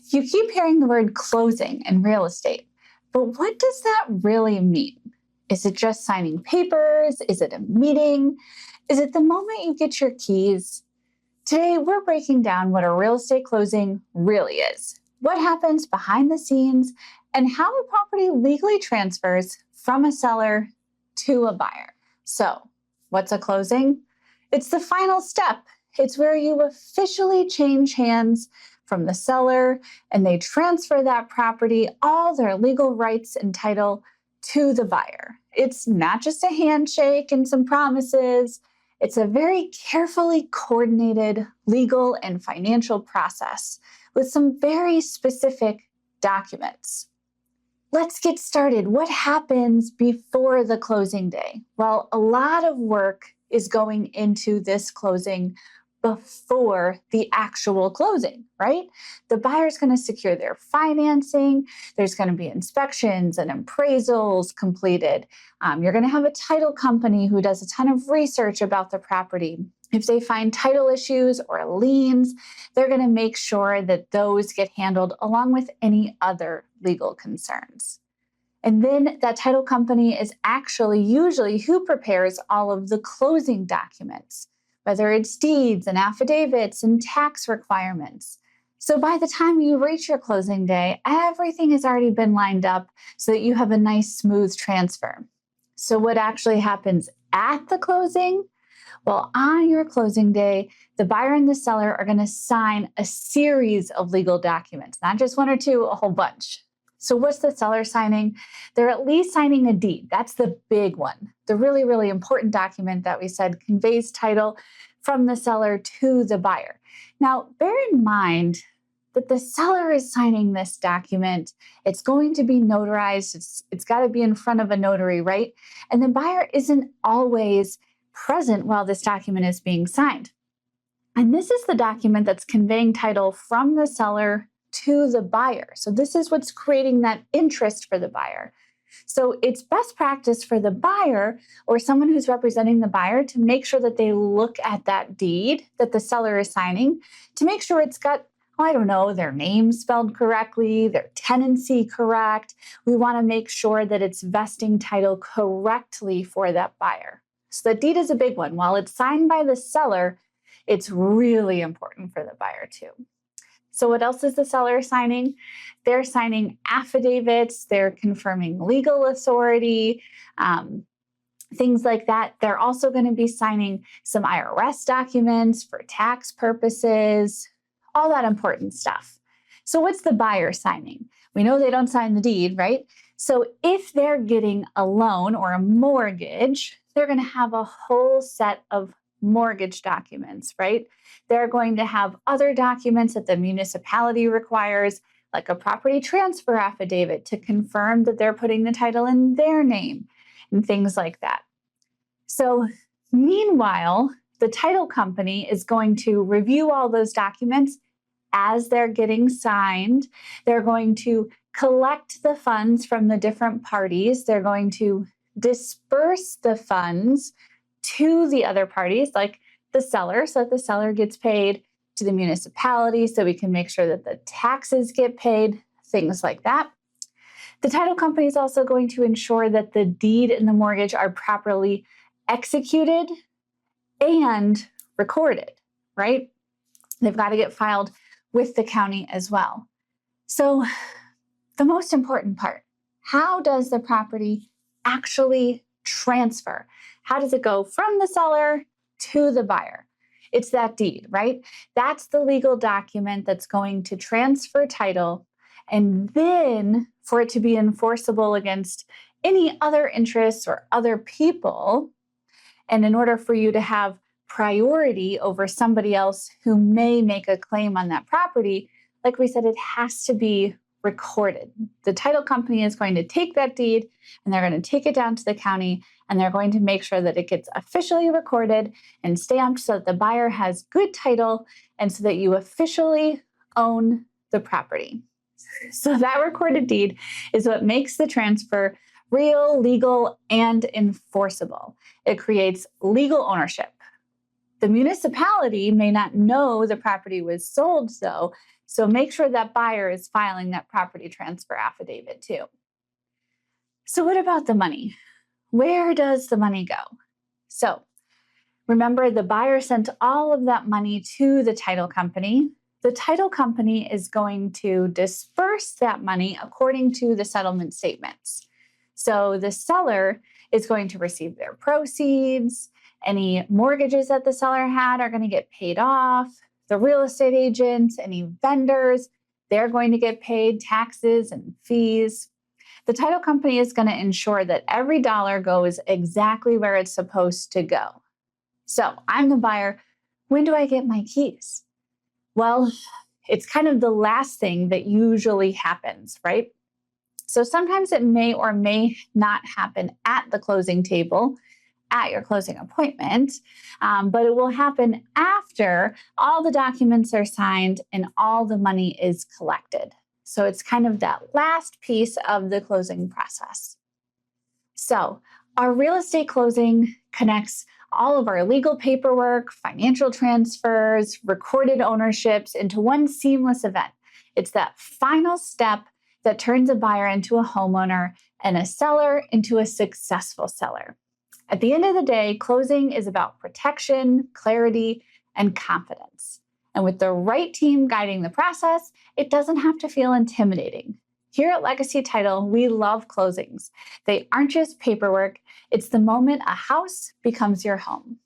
You keep hearing the word closing in real estate, but what does that really mean? Is it just signing papers? Is it a meeting? Is it the moment you get your keys? Today, we're breaking down what a real estate closing really is, what happens behind the scenes, and how a property legally transfers from a seller to a buyer. So, what's a closing? It's the final step. It's where you officially change hands from the seller and they transfer that property, all their legal rights and title, to the buyer. It's not just a handshake and some promises. It's a very carefully coordinated legal and financial process with some very specific documents. Let's get started. What happens before the closing day? Well, a lot of work is going into this closing before the actual closing, right? The buyer's going to secure their financing. There's going to be inspections and appraisals completed. You're going to have a title company who does a ton of research about the property. If they find title issues or liens, they're going to make sure that those get handled along with any other legal concerns. And then that title company is actually usually who prepares all of the closing documents, whether it's deeds and affidavits and tax requirements. So by the time you reach your closing day, everything has already been lined up so that you have a nice, smooth transfer. So what actually happens at the closing? Well, on your closing day, the buyer and the seller are going to sign a series of legal documents, not just one or two, a whole bunch. So what's the seller signing? They're at least signing a deed. That's the big one. The really, really important document that we said conveys title from the seller to the buyer. Now, bear in mind that the seller is signing this document. It's going to be notarized. It's got to be in front of a notary, right? And the buyer isn't always present while this document is being signed. And this is the document that's conveying title from the seller to the buyer. So this is what's creating that interest for the buyer. So it's best practice for the buyer or someone who's representing the buyer to make sure that they look at that deed that the seller is signing to make sure it's got, their name spelled correctly, their tenancy correct. We want to make sure that it's vesting title correctly for that buyer. So the deed is a big one. While it's signed by the seller, it's really important for the buyer too. So what else is the seller signing? They're signing affidavits, they're confirming legal authority, things like that. They're also going to be signing some IRS documents for tax purposes, all that important stuff. So what's the buyer signing? We know they don't sign the deed, right? So if they're getting a loan or a mortgage, they're going to have a whole set of mortgage documents, right? They're going to have other documents that the municipality requires, like a property transfer affidavit to confirm that they're putting the title in their name and things like that. So meanwhile, the title company is going to review all those documents as they're getting signed. They're going to collect the funds from the different parties. They're going to disperse the funds to the other parties, like the seller, so that the seller gets paid, to the municipality so we can make sure that the taxes get paid, things like that. The title company is also going to ensure that the deed and the mortgage are properly executed and recorded, right? They've got to get filed with the county as well. So the most important part, how does the property actually transfer? How does it go from the seller to the buyer? It's that deed, right? That's the legal document that's going to transfer title. And then for it to be enforceable against any other interests or other people, and in order for you to have priority over somebody else who may make a claim on that property, like we said, it has to be recorded. The title company is going to take that deed and they're going to take it down to the county and they're going to make sure that it gets officially recorded and stamped so that the buyer has good title and so that you officially own the property. So that recorded deed is what makes the transfer real, legal, and enforceable. It creates legal ownership. The municipality may not know the property was sold, though, So make sure that buyer is filing that property transfer affidavit too. So what about the money? Where does the money go? So remember, the buyer sent all of that money to the title company. The title company is going to disperse that money according to the settlement statements. So the seller is going to receive their proceeds. Any mortgages that the seller had are going to get paid off. The real estate agents, any vendors, they're going to get paid taxes and fees. The title company is going to ensure that every dollar goes exactly where it's supposed to go. So I'm the buyer. When do I get my keys? Well, it's kind of the last thing that usually happens, right? So sometimes it may or may not happen at the closing table, at your closing appointment, but it will happen after all the documents are signed and all the money is collected. So it's kind of that last piece of the closing process. So our real estate closing connects all of our legal paperwork, financial transfers, recorded ownerships into one seamless event. It's that final step that turns a buyer into a homeowner and a seller into a successful seller. At the end of the day, closing is about protection, clarity, and confidence. And with the right team guiding the process, it doesn't have to feel intimidating. Here at Legacy Title, we love closings. They aren't just paperwork, it's the moment a house becomes your home.